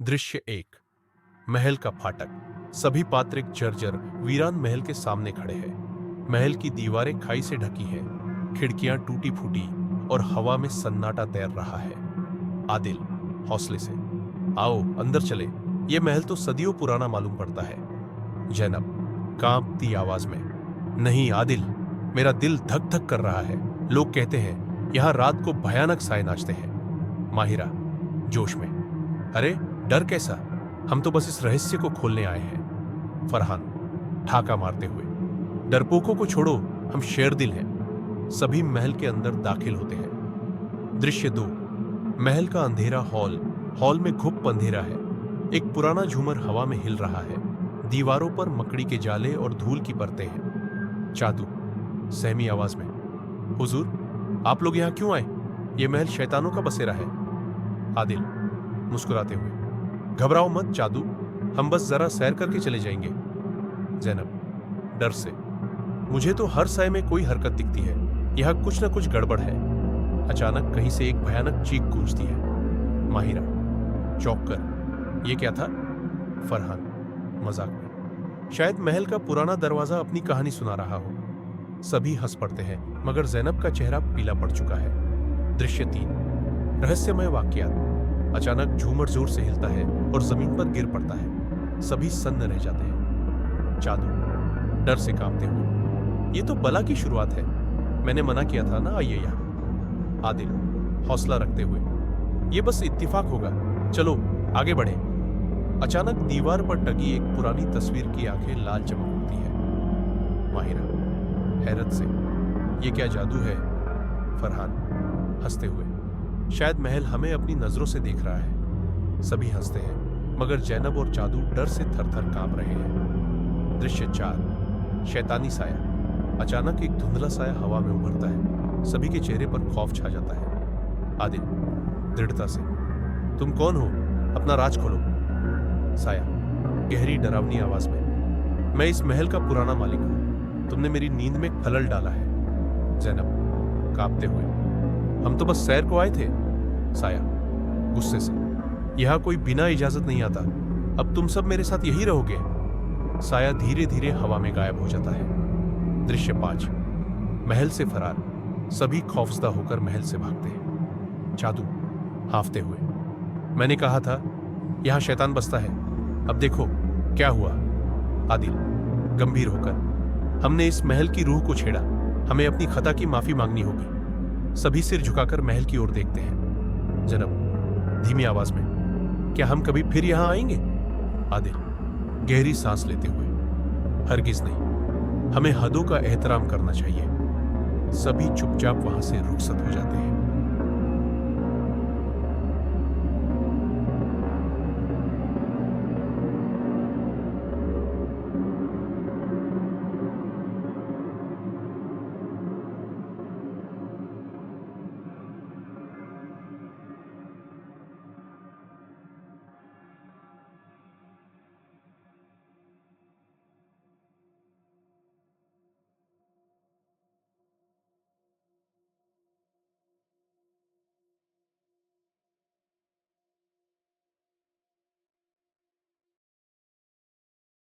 दृश्य एक। महल का फाटक। सभी पात्र एक जर्जर वीरान महल के सामने खड़े हैं। महल की दीवारें खाई से ढकी हैं, खिड़कियां टूटी फूटी और हवा में सन्नाटा तैर रहा है। आदिल हौसले से, आओ अंदर चले, ये महल तो सदियों पुराना मालूम पड़ता है। जैनब कांपती आवाज में, नहीं आदिल, मेरा दिल धक धक कर रहा है। लोग कहते हैं यहां रात को भयानक साए नाचते हैं। माहिरा जोश में, अरे डर कैसा, हम तो बस इस रहस्य को खोलने आए हैं। फरहान ठाका मारते हुए, डरपोकों को छोड़ो, हम शेरदिल हैं। सभी महल के अंदर दाखिल होते हैं। दृश्य दो। महल का अंधेरा हॉल में घुप अंधेरा है। एक पुराना झूमर हवा में हिल रहा है। दीवारों पर मकड़ी के जाले और धूल की परतें हैं। जादू सहमी आवाज में, हुजूर आप लोग यहां क्यों आए? ये महल शैतानों का बसेरा है। आदिल मुस्कुराते हुए, घबराओ मत जादू, हम बस जरा सैर करके चले जाएंगे। जैनब डर से, मुझे तो हर साय में कोई हरकत दिखती है, यहां कुछ न कुछ गड़बड़ है। अचानक कहीं से एक भयानक चीख गूंजती है। माहिरा चौंक कर, यह क्या था? फरहान मजाक में, शायद महल का पुराना दरवाजा अपनी कहानी सुना रहा हो। सभी हंस पड़ते हैं, मगर जैनब का चेहरा पीला पड़ चुका है। दृश्य तीन। रहस्यमय वाकयात। अचानक झूमर जोर से हिलता है और जमीन पर गिर पड़ता है। सभी सन्न रह जाते हैं। जादू डर से कांपते हुए, ये तो बला की शुरुआत है, मैंने मना किया था ना, आइए यहां। आदिल हौसला रखते हुए, ये बस इत्तिफाक होगा, चलो आगे बढ़े। अचानक दीवार पर टंगी एक पुरानी तस्वीर की आंखें लाल चमक उठती है। माहिरा हैरत से, ये क्या जादू है? फरहान हंसते हुए, शायद महल हमें अपनी नजरों से देख रहा है। सभी हंसते हैं, मगर जैनब और जादू डर से थर थर कांप रहे हैं। दृश्य चार। शैतानी साया। अचानक एक धुंधला साया हवा में उभरता है। सभी के चेहरे पर खौफ छा जाता है। आदिल दृढ़ता से, तुम कौन हो? अपना राज खोलो। साया गहरी डरावनी आवाज में, मैं इस महल का पुराना मालिक हूं, तुमने मेरी नींद में खलल डाला है। जैनब कांपते हुए, हम तो बस सैर को आए थे। साया गुस्से से, यहां कोई बिना इजाजत नहीं आता, अब तुम सब मेरे साथ यही रहोगे। साया धीरे धीरे हवा में गायब हो जाता है। दृश्य पांच। महल से फरार। सभी खौफजदा होकर महल से भागते हैं। जादू हांफते हुए, मैंने कहा था यहां शैतान बसता है, अब देखो क्या हुआ। आदिल गंभीर होकर, हमने इस महल की रूह को छेड़ा, हमें अपनी खता की माफी मांगनी होगी। सभी सिर झुकाकर महल की ओर देखते हैं। जनाब धीमी आवाज में, क्या हम कभी फिर यहां आएंगे? आदिल गहरी सांस लेते हुए, हरगिज नहीं, हमें हदों का एहतराम करना चाहिए। सभी चुपचाप वहां से रुखसत हो जाते हैं।